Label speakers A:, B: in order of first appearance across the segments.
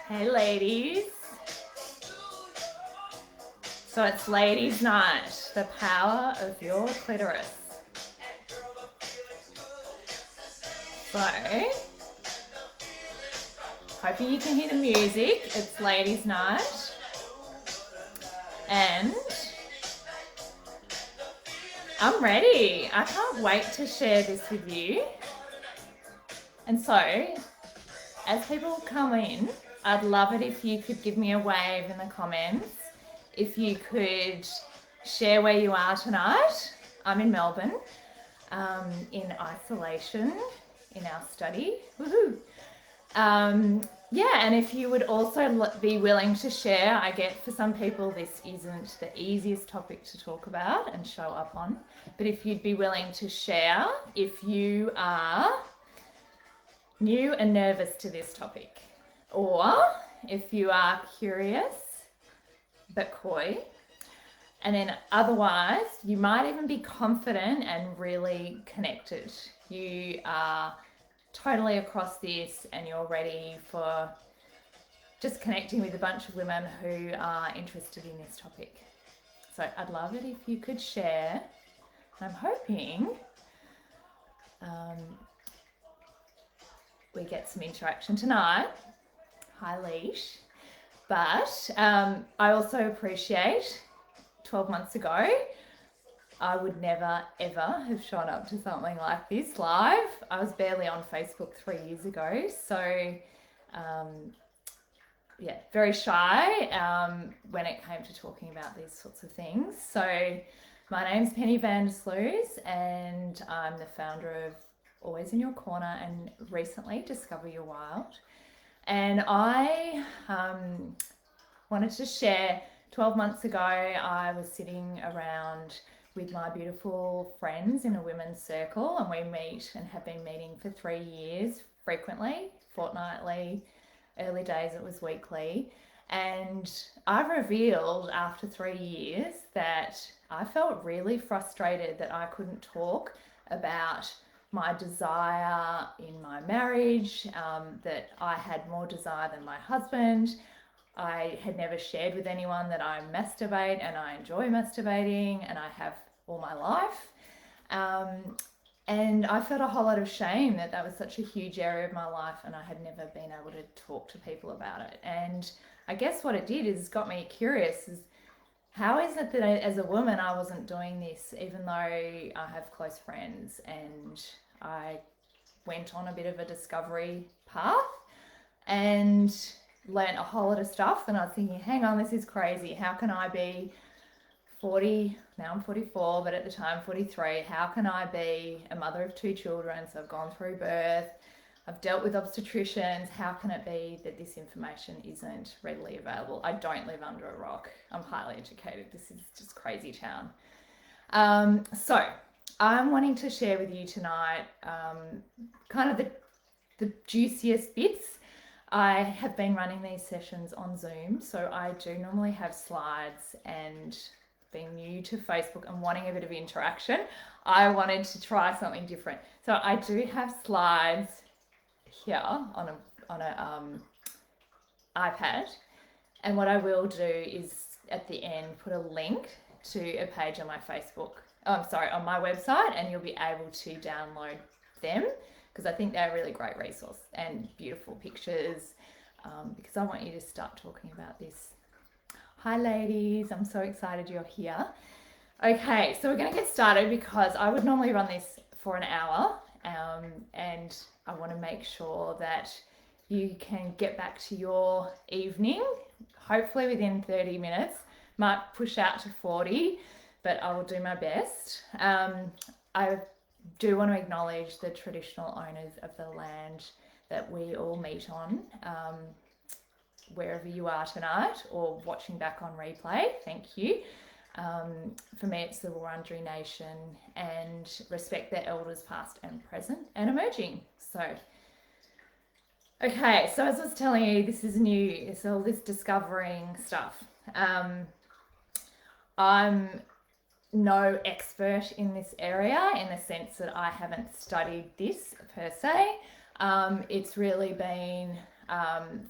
A: Hey ladies. So it's ladies' night, the power of your clitoris. So, hoping you can hear the music. It's ladies' night. And I'm ready. I can't wait to share this with you. And so, as people come in, I'd love it if you could give me a wave in the comments. If you could share where you are tonight. I'm in Melbourne, in isolation, in our study. Woohoo! Yeah, and if you would also be willing to share, I get for some people this isn't the easiest topic to talk about and show up on, but if you'd be willing to share if you are new and nervous to this topic, or if you are curious but coy, and then otherwise you might even be confident and really connected. You are totally across this and you're ready for just connecting with a bunch of women who are interested in this topic. So I'd love it if you could share. I'm hoping we get some interaction tonight. Hi, Leash. But I also appreciate 12 months ago, I would never, ever have shown up to something like this live. I was barely on Facebook 3 years ago. So, yeah, very shy when it came to talking about these sorts of things. So, my name's Penny van der Sluys, and I'm the founder of Always in Your Corner and recently Discover Your Wild. And I wanted to share 12 months ago, I was sitting around with my beautiful friends in a women's circle, and we meet and have been meeting for 3 years frequently, fortnightly. Early days it was weekly. And I revealed after 3 years that I felt really frustrated that I couldn't talk about my desire in my marriage, that I had more desire than my husband. I had never shared with anyone that I masturbate and I enjoy masturbating and I have all my life. And I felt a whole lot of shame that that was such a huge area of my life and I had never been able to talk to people about it. And I guess what it did is got me curious, is how is it that as a woman I wasn't doing this, even though I have close friends? And I went on a bit of a discovery path and learned a whole lot of stuff. And I was thinking, hang on, this is crazy. How can I be 40, now I'm 44, but at the time 43, how can I be a mother of 2 children? So I've gone through birth, I've dealt with obstetricians. How can it be that this information isn't readily available? I don't live under a rock. I'm highly educated. This is just crazy town. So I'm wanting to share with you tonight kind of the juiciest bits. I have been running these sessions on Zoom, so I do normally have slides, and being new to Facebook and wanting a bit of interaction, I wanted to try something different. So I do have slides here on a iPad, and what I will do is at the end put a link to a page on my Facebook, on my website, and you'll be able to download them, because I think they're a really great resource and beautiful pictures, because I want you to start talking about this. Hi ladies, I'm so excited you're here. Okay, so we're going to get started because I would normally run this for an hour, and I want to make sure that you can get back to your evening, hopefully within 30 minutes. Might push out to 40, but I will do my best. I do want to acknowledge the traditional owners of the land that we all meet on, wherever you are tonight or watching back on replay. Thank you. For me, it's the Wurundjeri Nation, and respect their elders past and present and emerging. So, okay, so as I was telling you, this is new. It's all this discovering stuff. I'm no expert in this area in the sense that I haven't studied this per se. It's really been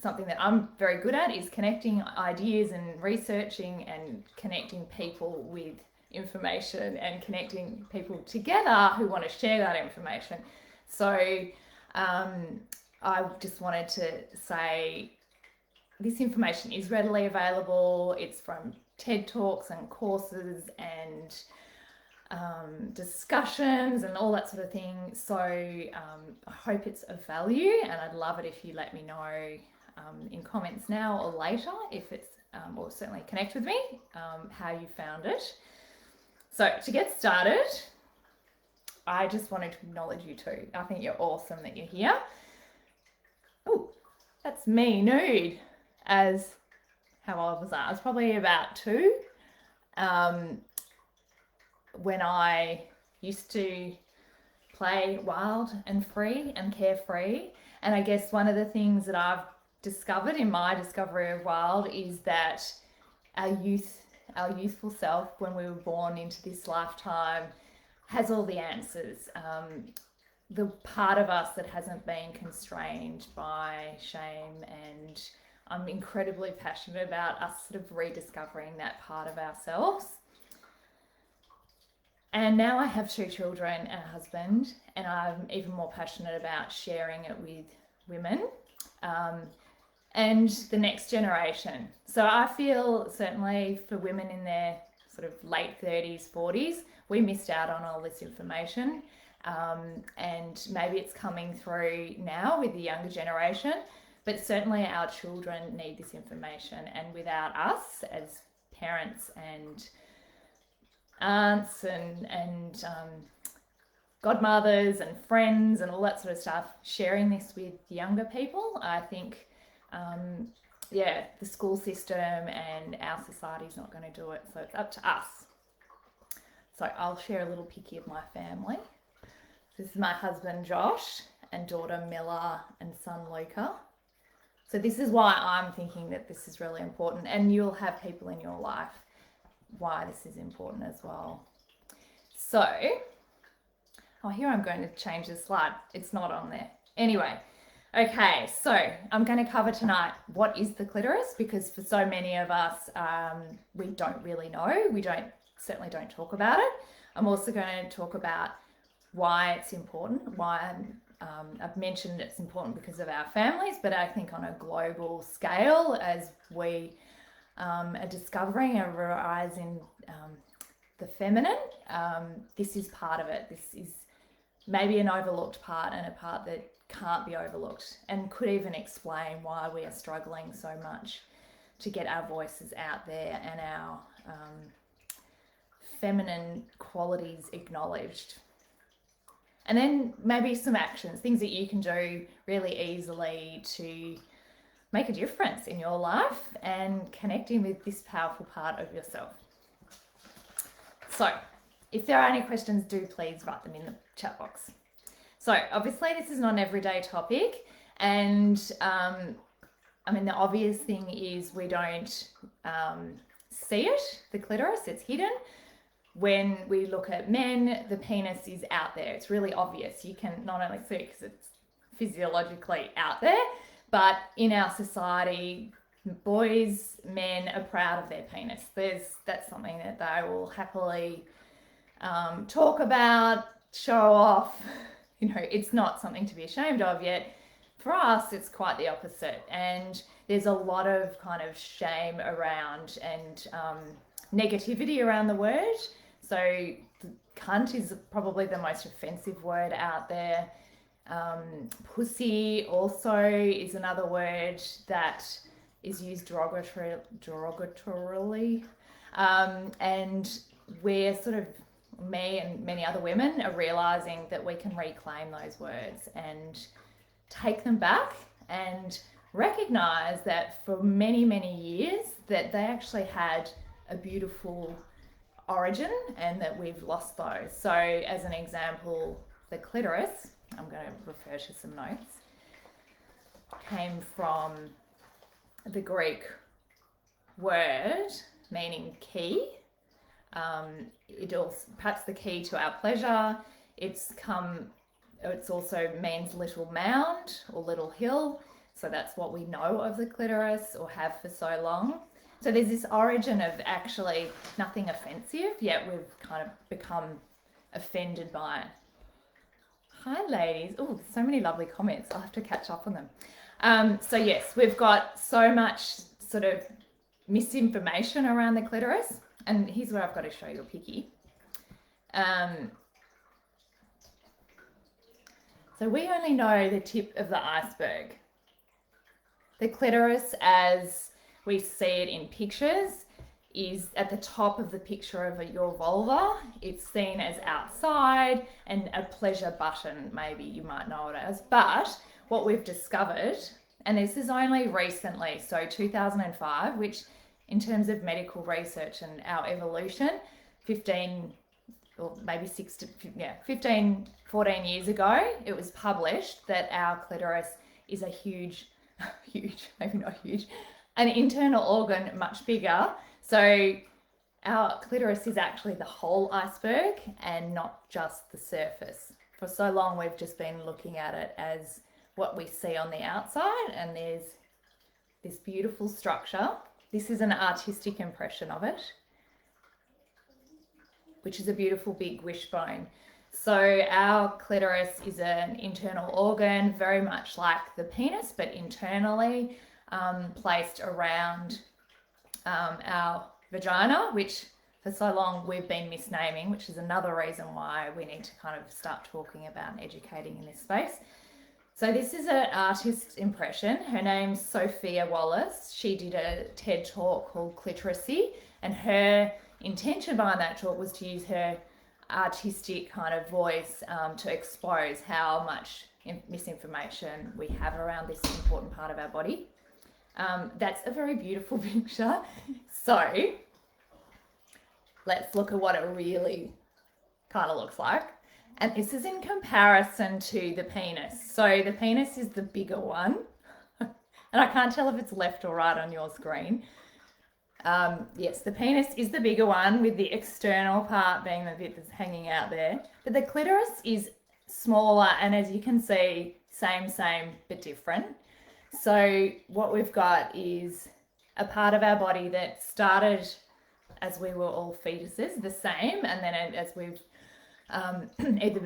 A: Something that I'm very good at is connecting ideas and researching and connecting people with information and connecting people together who want to share that information. So I just wanted to say this information is readily available. It's from TED Talks and courses and discussions and all that sort of thing. So I hope it's of value, and I'd love it if you let me know in comments now or later if it's, or certainly connect with me, how you found it. So to get started, I just wanted to acknowledge you too. I think you're awesome that you're here. Oh, that's me nude. As how old was I? I was probably about 2. When I used to play wild and free and carefree. And I guess one of the things that I've discovered in my discovery of wild is that our youthful self, when we were born into this lifetime, has all the answers. The part of us that hasn't been constrained by shame, and I'm incredibly passionate about us sort of rediscovering that part of ourselves. And now I have 2 children and a husband, and I'm even more passionate about sharing it with women and the next generation. So I feel certainly for women in their sort of late 30s, 40s, we missed out on all this information. And maybe it's coming through now with the younger generation, but certainly our children need this information. And without us as parents and aunts and godmothers and friends and all that sort of stuff, sharing this with younger people, I think, the school system and our society is not going to do it. So it's up to us. So I'll share a little picky of my family. This is my husband Josh and daughter Miller and son Luca. So this is why I'm thinking that this is really important, and you'll have people in your life why this is important as well. So, here I'm going to change the slide. It's not on there. Anyway, okay, so I'm going to cover tonight what is the clitoris, because for so many of us, we don't really know. We certainly don't talk about it. I'm also going to talk about why it's important, why I've mentioned it's important because of our families, but I think on a global scale, as we are discovering a rise in the feminine, this is part of it. This is maybe an overlooked part, and a part that can't be overlooked, and could even explain why we are struggling so much to get our voices out there and our feminine qualities acknowledged. And then maybe some actions, things that you can do really easily to make a difference in your life and connecting with this powerful part of yourself. So if there are any questions, do please write them in the chat box. So obviously this is not an everyday topic, and the obvious thing is we don't see it, the clitoris, it's hidden. When we look at men, the penis is out there. It's really obvious. You can not only see it because it's physiologically out there, but in our society, boys, men are proud of their penis. That's something that they will happily talk about, show off. It's not something to be ashamed of, yet for us, it's quite the opposite. And there's a lot of kind of shame around and negativity around the word. So cunt is probably the most offensive word out there. Pussy also is another word that is used derogatorily. And we're sort of, me and many other women are realizing that we can reclaim those words and take them back and recognize that for many, many years that they actually had a beautiful origin and that we've lost those. So as an example, the clitoris, I'm going to refer to some notes, came from the Greek word meaning key. It also perhaps the key to our pleasure. It also means little mound or little hill. So that's what we know of the clitoris or have for so long. So there's this origin of actually nothing offensive, yet we've kind of become offended by it. Hi, ladies. Oh, so many lovely comments. I'll have to catch up on them. So yes, we've got so much sort of misinformation around the clitoris. And here's where I've got to show you a picky. So we only know the tip of the iceberg. The clitoris, as we see it in pictures, is at the top of the picture of your vulva. It's seen as outside and a pleasure button, maybe you might know it as. But what we've discovered, and this is only recently, so 2005, which in terms of medical research and our evolution, 15 or maybe 15, 14 years ago, it was published that our clitoris is a huge, maybe not huge, an internal organ much bigger. So our clitoris is actually the whole iceberg and not just the surface. For so long, we've just been looking at it as what we see on the outside, and there's this beautiful structure. This is an artistic impression of it, which is a beautiful big wishbone. So our clitoris is an internal organ, very much like the penis, but internally placed around our vagina, which for so long we've been misnaming, which is another reason why we need to kind of start talking about and educating in this space. So this is an artist's impression. Her name's Sophia Wallace. She did a TED talk called Clitorisy, and her intention behind that talk was to use her artistic kind of voice to expose how much misinformation we have around this important part of our body. That's a very beautiful picture. So let's look at what it really kind of looks like. And this is in comparison to the penis. So the penis is the bigger one. And I can't tell if it's left or right on your screen. Yes, the penis is the bigger one, with the external part being the bit that's hanging out there. But the clitoris is smaller, and as you can see, same, but different. So what we've got is a part of our body that started as we were all fetuses, the same, and then as we've either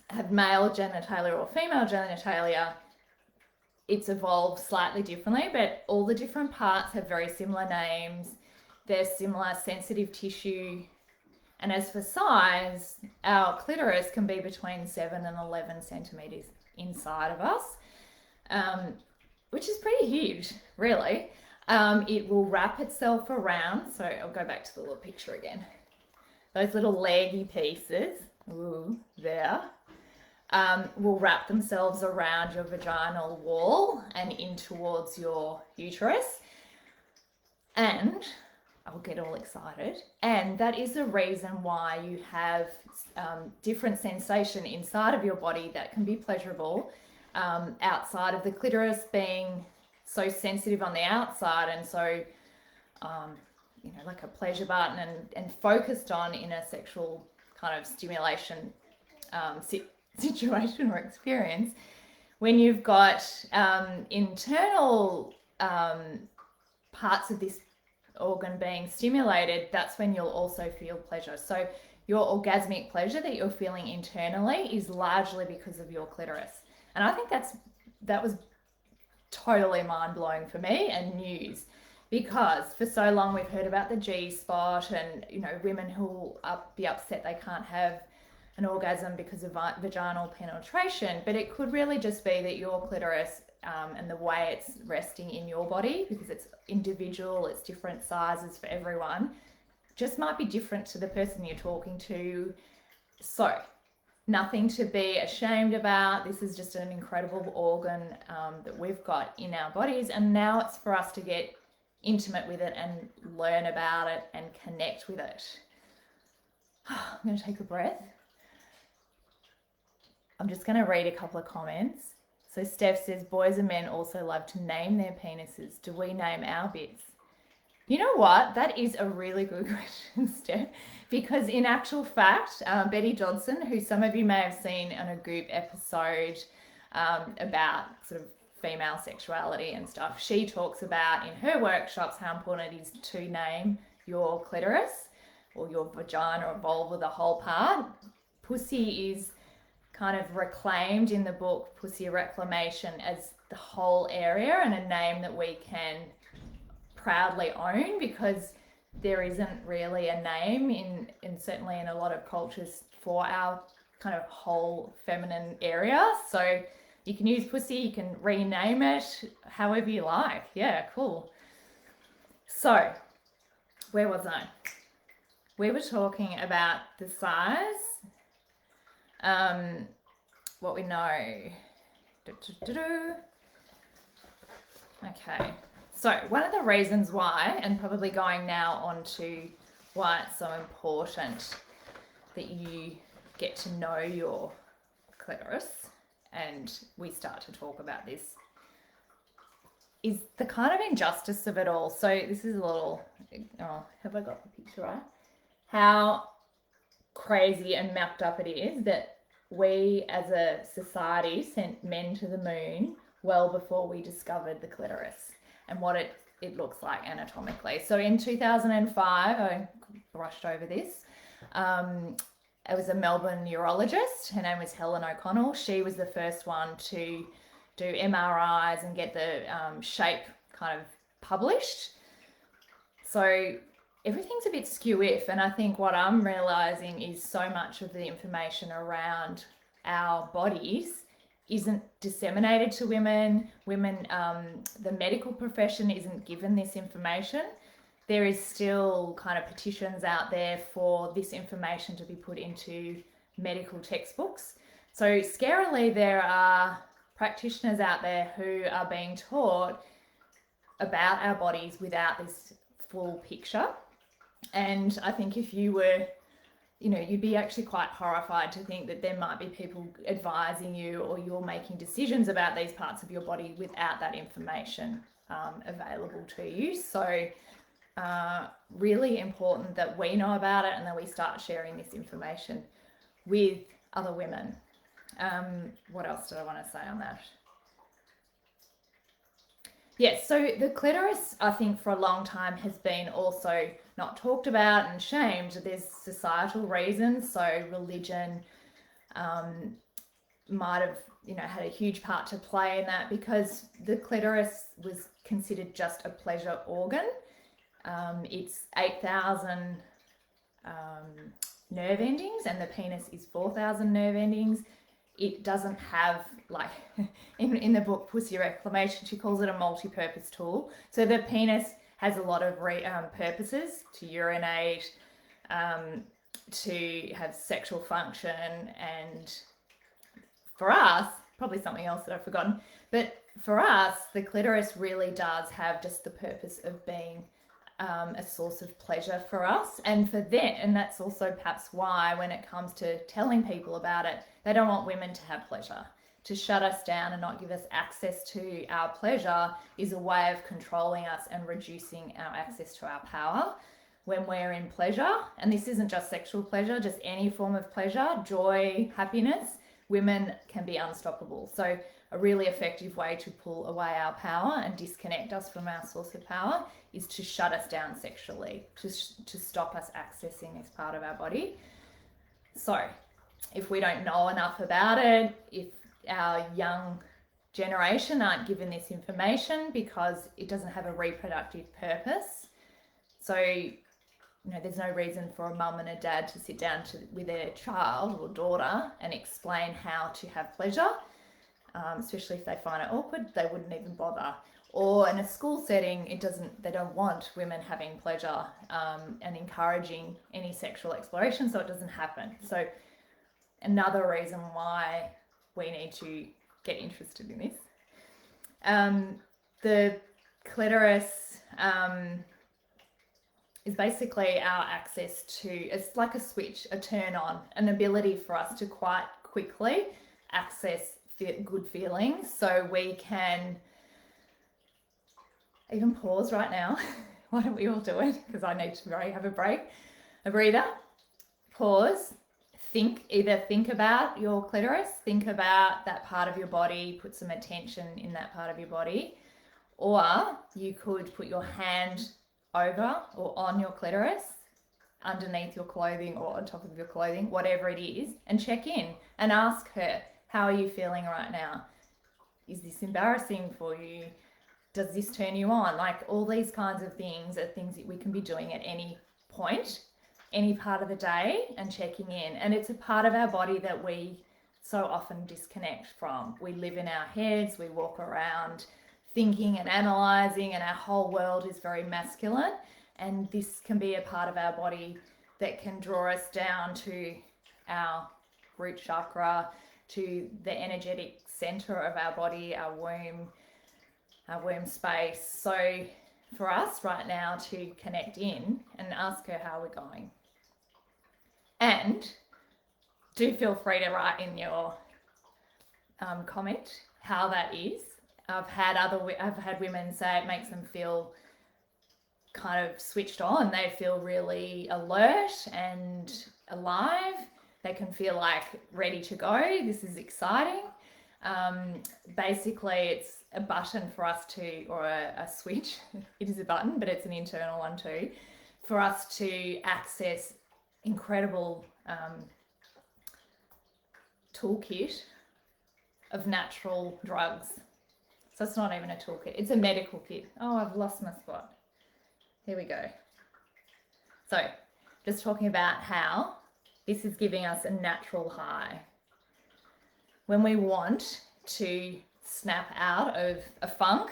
A: have male genitalia or female genitalia, it's evolved slightly differently, but all the different parts have very similar names. There's similar sensitive tissue. And as for size, our clitoris can be between 7 and 11 centimeters inside of us, which is pretty huge, really. It will wrap itself around. So I'll go back to the little picture again. Those little leggy pieces, there, will wrap themselves around your vaginal wall and in towards your uterus. And I'll get all excited. And that is the reason why you have different sensation inside of your body that can be pleasurable, outside of the clitoris being so sensitive on the outside and so like a pleasure button and focused on in a sexual kind of stimulation situation or experience. When you've got internal parts of this organ being stimulated, that's when you'll also feel pleasure. So your orgasmic pleasure that you're feeling internally is largely because of your clitoris. And I think that was totally mind-blowing for me and news. Because for so long we've heard about the G-spot and, women who will be upset they can't have an orgasm because of vaginal penetration. But it could really just be that your clitoris and the way it's resting in your body, because it's individual, it's different sizes for everyone, just might be different to the person you're talking to. So nothing to be ashamed about. This is just an incredible organ that we've got in our bodies. And now it's for us to get intimate with it and learn about it and connect with it. I'm going to take a breath. I'm just going to read a couple of comments. So Steph says, boys and men also love to name their penises. Do we name our bits? You know what? That is a really good question, Steph. Because in actual fact, Betty Johnson, who some of you may have seen on a Goop episode about sort of female sexuality and stuff, she talks about in her workshops how important it is to name your clitoris or your vagina or vulva, the whole part. Pussy is kind of reclaimed in the book Pussy Reclamation as the whole area, and a name that we can proudly own, because there isn't really a name in certainly in a lot of cultures for our kind of whole feminine area. So you can use pussy, you can rename it however you like. Yeah, cool. So where was I? We were talking about the size, what we know. Okay, so one of the reasons why, and probably going now on to why it's so important that you get to know your clitoris, and we start to talk about this, is the kind of injustice of it all. So this is a little, have I got the picture right? How crazy and mapped up it is that we as a society sent men to the moon well before we discovered the clitoris and what it looks like anatomically. So in 2005, I brushed over this, it was a Melbourne neurologist. Her name was Helen O'Connell. She was the first one to do MRIs and get the shape kind of published. So everything's a bit skew-if, and I think what I'm realizing is so much of the information around our bodies isn't disseminated to women. The medical profession isn't given this information. There is still kind of petitions out there for this information to be put into medical textbooks. So scarily, there are practitioners out there who are being taught about our bodies without this full picture. And I think if you were, you'd be actually quite horrified to think that there might be people advising you, or you're making decisions about these parts of your body without that information available to you. So really important that we know about it and that we start sharing this information with other women. What else did I want to say on that? Yes, so the clitoris, I think for a long time has been also not talked about and shamed. There's societal reasons, so religion might have, had a huge part to play in that, because the clitoris was considered just a pleasure organ. It's 8,000 nerve endings, and the penis is 4,000 nerve endings. It doesn't have, like, in the book Pussy Reclamation, she calls it a multi-purpose tool. So the penis has a lot of purposes: to urinate, to have sexual function, and for us, probably something else that I've forgotten, but for us, the clitoris really does have just the purpose of being a source of pleasure for us and for them. And that's also perhaps why, when it comes to telling people about it, they don't want women to have pleasure. To shut us down and not give us access to our pleasure is a way of controlling us and reducing our access to our power. When we're in pleasure, and this isn't just sexual pleasure, just any form of pleasure, joy, happiness, women can be unstoppable. So a really effective way to pull away our power and disconnect us from our source of power is to shut us down sexually, to stop us accessing this part of our body. So if we don't know enough about it, if our young generation aren't given this information because it doesn't have a reproductive purpose, so there's no reason for a mum and a dad to sit down with their child or daughter and explain how to have pleasure. Especially if they find it awkward, they wouldn't even bother. Or in a school setting, they don't want women having pleasure and encouraging any sexual exploration, so it doesn't happen. So another reason why we need to get interested in this. The clitoris is basically our access to, it's like a switch, a turn on, an ability for us to quite quickly access good feelings. So we can even pause right now. Why don't we all do it? Because I need to have a break, a breather, pause, think about your clitoris, think about that part of your body, put some attention in that part of your body, or you could put your hand over or on your clitoris, underneath your clothing or on top of your clothing, whatever it is, and check in and ask her, how are you feeling right now? Is this embarrassing for you? Does this turn you on? Like, all these kinds of things are things that we can be doing at any point, any part of the day, and checking in. And it's a part of our body that we so often disconnect from. We live in our heads, we walk around thinking and analysing, and our whole world is very masculine. And this can be a part of our body that can draw us down to our root chakra, to the energetic center of our body, our womb space. So for us right now to connect in and ask her how we're going. And do feel free to write in your comment how that is. I've had women say it makes them feel kind of switched on. They feel really alert and alive. They can feel like ready to go. This is exciting. Basically, it's a button for us to, or a switch. It is a button, but it's an internal one too, for us to access incredible toolkit of natural drugs. So it's not even a toolkit, it's a medical kit. Oh, I've lost my spot. Here we go. So, just talking about how this is giving us a natural high. When we want to snap out of a funk,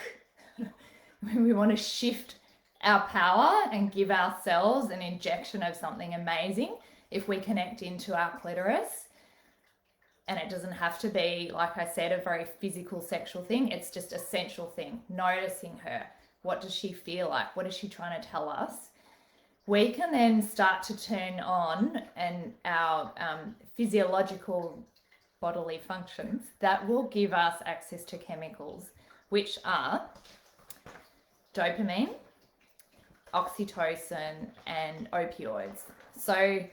A: when we want to shift our power and give ourselves an injection of something amazing, if we connect into our clitoris, and it doesn't have to be, like I said, a very physical sexual thing, it's just a sensual thing, noticing her. What does she feel like? What is she trying to tell us? We can then start to turn on and our physiological bodily functions that will give us access to chemicals, which are dopamine, oxytocin, and opioids. So,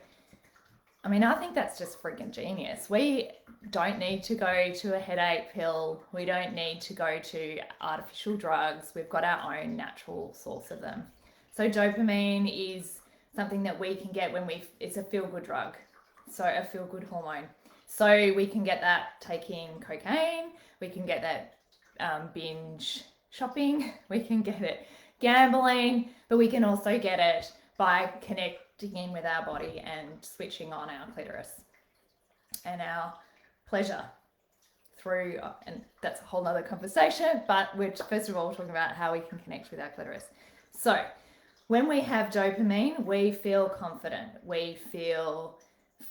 A: I mean, I think that's just freaking genius. We don't need to go to a headache pill. We don't need to go to artificial drugs. We've got our own natural source of them. So dopamine is something that we can get it's a feel-good drug. So a feel-good hormone. So we can get that taking cocaine. We can get that binge shopping. We can get it gambling, but we can also get it by connecting in with our body and switching on our clitoris and our pleasure through, and that's a whole nother conversation, but we're first of all talking about how we can connect with our clitoris. So when we have dopamine, we feel confident, we feel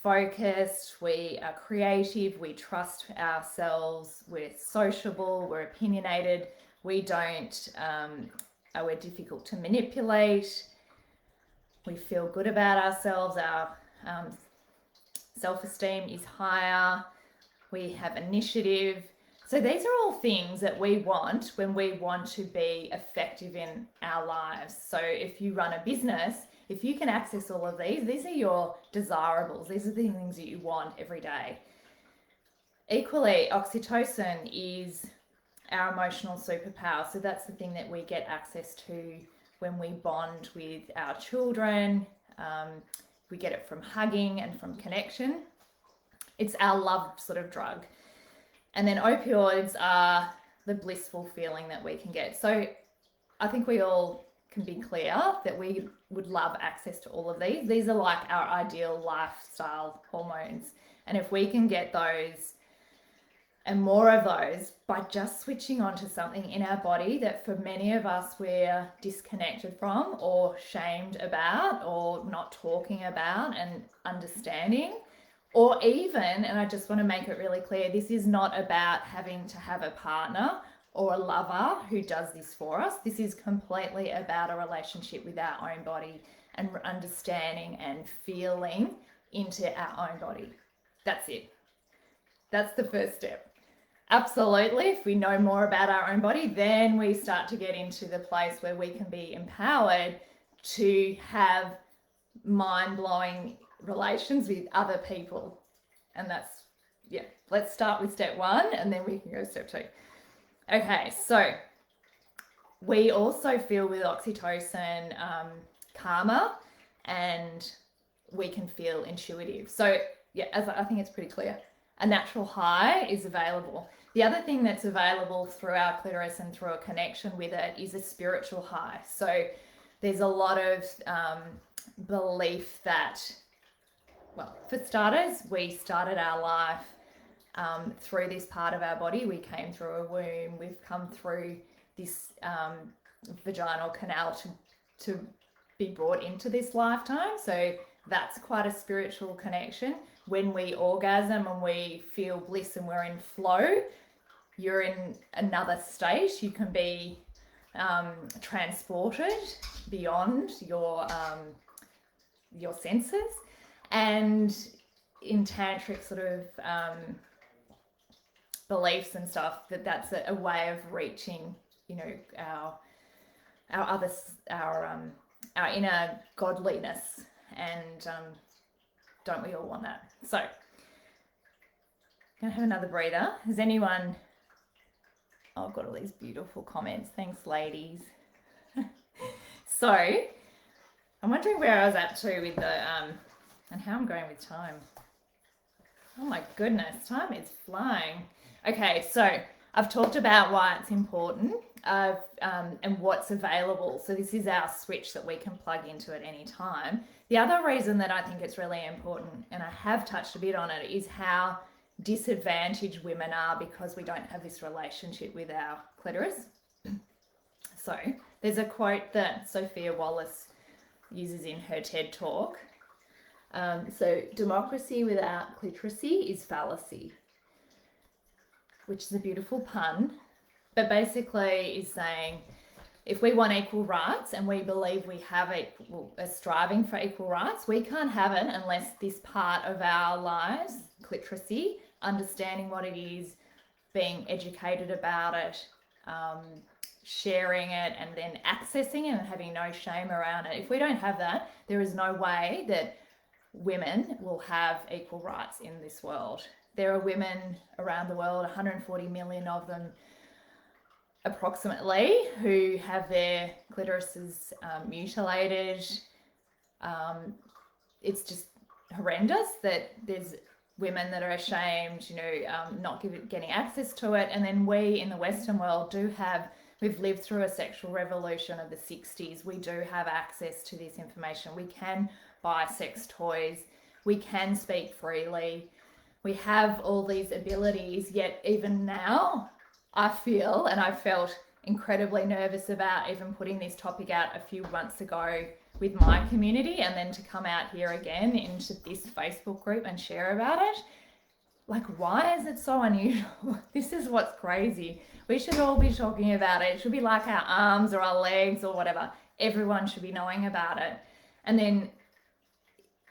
A: focused, we are creative, we trust ourselves, we're sociable, we're opinionated, we're difficult to manipulate. We feel good about ourselves, our self-esteem is higher, we have initiative. So these are all things that we want when we want to be effective in our lives. So if you run a business, if you can access all of these are your desirables. These are the things that you want every day. Equally, oxytocin is our emotional superpower. So that's the thing that we get access to when we bond with our children. We get it from hugging and from connection. It's our love sort of drug. And then opioids are the blissful feeling that we can get. So I think we all can be clear that we would love access to all of these. These are like our ideal lifestyle hormones. And if we can get those and more of those by just switching on to something in our body that for many of us we're disconnected from or shamed about or not talking about and understanding, or even, and I just want to make it really clear, this is not about having to have a partner or a lover who does this for us. This is completely about a relationship with our own body and understanding and feeling into our own body. That's it. That's the first step. Absolutely, if we know more about our own body, then we start to get into the place where we can be empowered to have mind-blowing relations with other people. And that's, yeah, let's start with step 1 and then we can go to step 2. Okay, so we also feel with oxytocin calmer, and we can feel intuitive. So yeah, as I think it's pretty clear, a natural high is available. The other thing that's available through our clitoris and through a connection with it is a spiritual high. So there's a lot of belief that, well, for starters, we started our life through this part of our body. We came through a womb. We've come through this vaginal canal to be brought into this lifetime. So that's quite a spiritual connection. When we orgasm and we feel bliss and we're in flow, you're in another state. You can be transported beyond your senses. And in tantric sort of beliefs and stuff, that's a way of reaching, you know, our inner godliness. And don't we all want that? So I'm gonna have another breather. Has anyone, oh, I've got all these beautiful comments, thanks ladies. So I'm wondering where I was at to with the and how I'm going with time. Oh my goodness, time is flying. Okay, so I've talked about why it's important and what's available. So this is our switch that we can plug into at any time. The other reason that I think it's really important, and I have touched a bit on it, is how disadvantaged women are because we don't have this relationship with our clitoris. So there's a quote that Sophia Wallace uses in her TED talk. So democracy without clitoracy is fallacy, which is a beautiful pun, but basically is saying if we want equal rights and we believe we have a striving for equal rights, we can't have it unless this part of our lives, clitoracy, understanding what it is, being educated about it, sharing it, and then accessing it and having no shame around it. If we don't have that, there is no way that women will have equal rights in this world. There are women around the world, 140 million of them approximately, who have their clitorises mutilated. It's just horrendous that there's women that are ashamed, you know, not getting access to it. And then we in the Western world we've lived through a sexual revolution of the 60s. We do have access to this information. We can buy sex toys. We can speak freely. We have all these abilities, yet even now I feel, and I felt incredibly nervous about even putting this topic out a few months ago with my community, and then to come out here again into this Facebook group and share about it. Like, why is it so unusual? This is what's crazy. We should all be talking about it. It should be like our arms or our legs or whatever. Everyone should be knowing about it. And then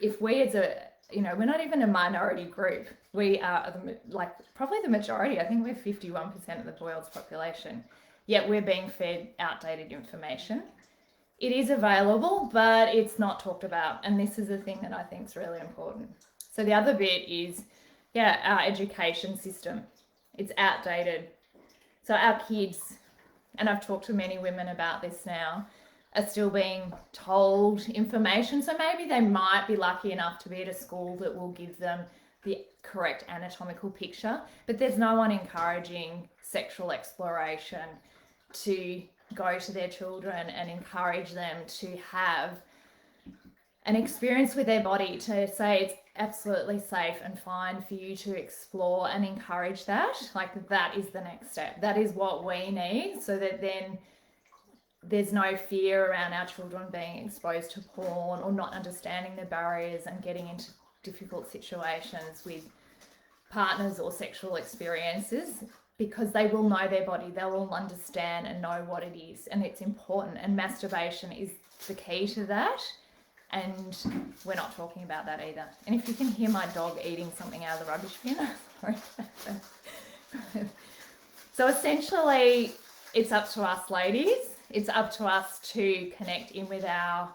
A: if we as a, you know, we're not even a minority group. We are probably the majority. I think we're 51% of the world's population. Yet we're being fed outdated information. It is available, but it's not talked about. And this is the thing that I think is really important. So the other bit is, our education system. It's outdated. So our kids, and I've talked to many women about this now, are still being told information. So maybe they might be lucky enough to be at a school that will give them the correct anatomical picture, but there's no one encouraging sexual exploration, to go to their children and encourage them to have an experience with their body, to say it's absolutely safe and fine for you to explore and encourage that. Like, that is the next step. That is what we need, so that then there's no fear around our children being exposed to porn or not understanding the barriers and getting into difficult situations with partners or sexual experiences, because they will know their body, they will understand and know what it is, and it's important. And masturbation is the key to that, and we're not talking about that either. And if you can hear my dog eating something out of the rubbish bin, sorry about that. So essentially, it's up to us, ladies. It's up to us to connect in with our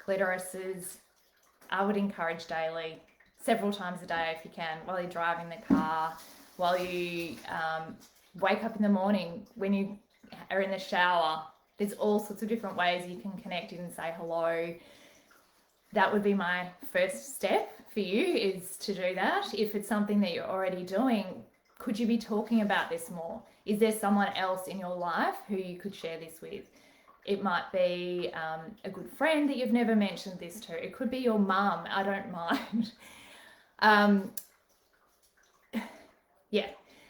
A: clitorises. I would encourage daily several times a day if you can, while you're driving the car, while you wake up in the morning, when you are in the shower. There's all sorts of different ways you can connect in and say hello. That would be my first step for you, is to do that. If it's something that you're already doing, could you be talking about this more? Is there someone else in your life who you could share this with? It might be a good friend that you've never mentioned this to. It could be your mum. I don't mind. Yeah.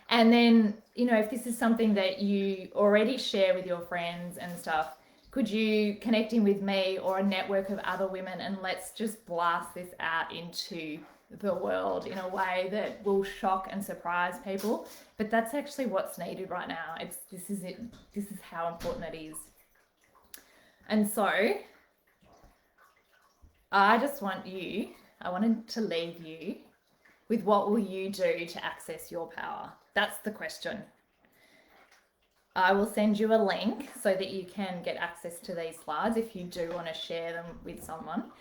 A: And then, you know, if this is something that you already share with your friends and stuff, could you connect in with me or a network of other women, and let's just blast this out into the world in a way that will shock and surprise people. But that's actually what's needed right now. This is it. This is how important it is. And so I wanted to leave you with, what will you do to access your power? That's the question. I will send you a link so that you can get access to these slides if you do want to share them with someone,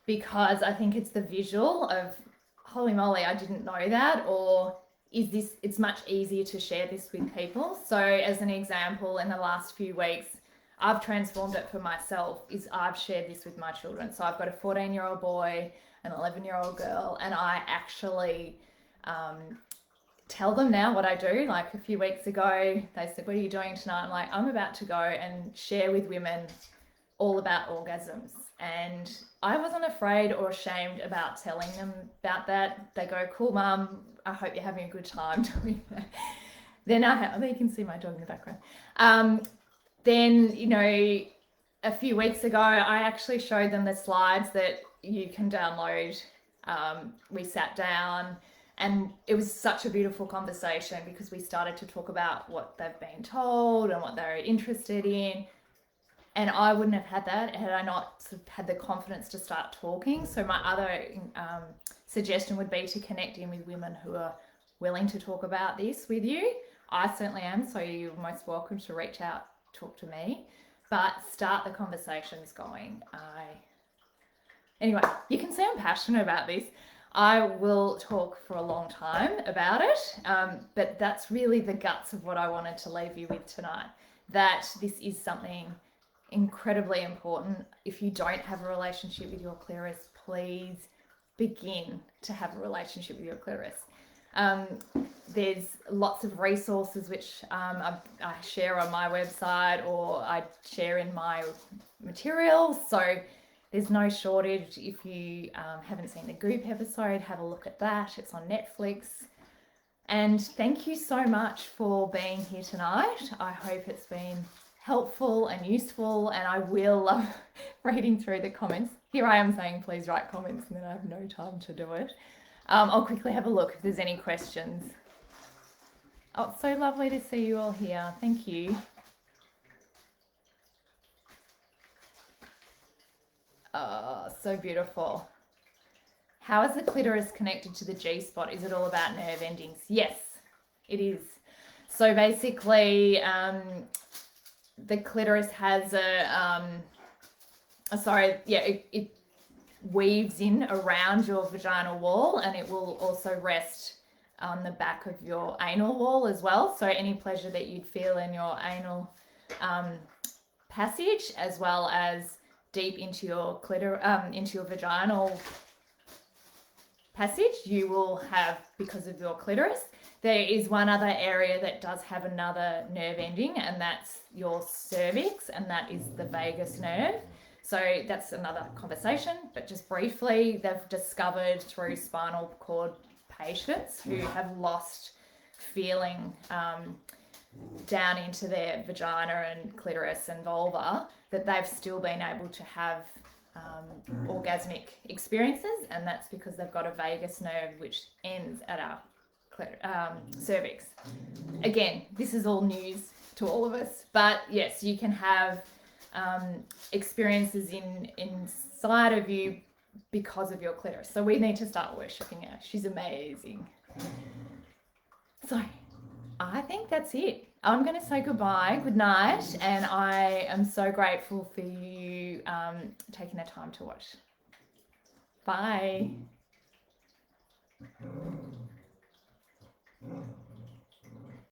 A: because I think it's the visual of, holy moly, I didn't know that, or it's much easier to share this with people. So as an example, in the last few weeks, I've transformed it for myself, is I've shared this with my children. So I've got a 14-year-old boy, an 11-year-old girl, and I actually tell them now what I do. Like a few weeks ago, they said, what are you doing tonight? I'm like, I'm about to go and share with women all about orgasms. And I wasn't afraid or ashamed about telling them about that. They go, cool, Mum, I hope you're having a good time doing that. Then you can see my dog in the background. Then, you know, a few weeks ago, I actually showed them the slides that you can download. We sat down, and it was such a beautiful conversation because we started to talk about what they've been told and what they're interested in. And I wouldn't have had that had I not sort of had the confidence to start talking. So my other suggestion would be to connect in with women who are willing to talk about this with you. I certainly am, so you're most welcome to reach out, talk to me, but start the conversations going. Anyway, you can see I'm passionate about this. I will talk for a long time about it, but that's really the guts of what I wanted to leave you with tonight, that this is something incredibly important. If you don't have a relationship with your clitoris, please begin to have a relationship with your clitoris. There's lots of resources which I share on my website, or I share in my materials, so there's no shortage. If you haven't seen the Goop episode, have a look at that. It's on Netflix. And thank you so much for being here tonight. I hope it's been helpful and useful, and I will love reading through the comments. Here I am saying please write comments, and then I have no time to do it. I'll quickly have a look if there's any questions. Oh, it's so lovely to see you all here. Thank you. Oh, so beautiful. How is the clitoris connected to the G-spot? Is it all about nerve endings? Yes, it is. So basically, the clitoris has it weaves in around your vaginal wall, and it will also rest on the back of your anal wall as well. So any pleasure that you'd feel in your anal passage, as well as deep into your into your vaginal passage, you will have because of your clitoris. There is one other area that does have another nerve ending, and that's your cervix, and that is the vagus nerve. So that's another conversation, but just briefly, they've discovered through spinal cord patients who have lost feeling down into their vagina and clitoris and vulva, that they've still been able to have orgasmic experiences, and that's because they've got a vagus nerve which ends at our cervix. Again, this is all news to all of us, but yes, you can have experiences inside of you because of your clitoris. So we need to start worshipping her. She's amazing. So I think that's it. I'm going to say goodbye, good night, and I am so grateful for you taking the time to watch. Bye.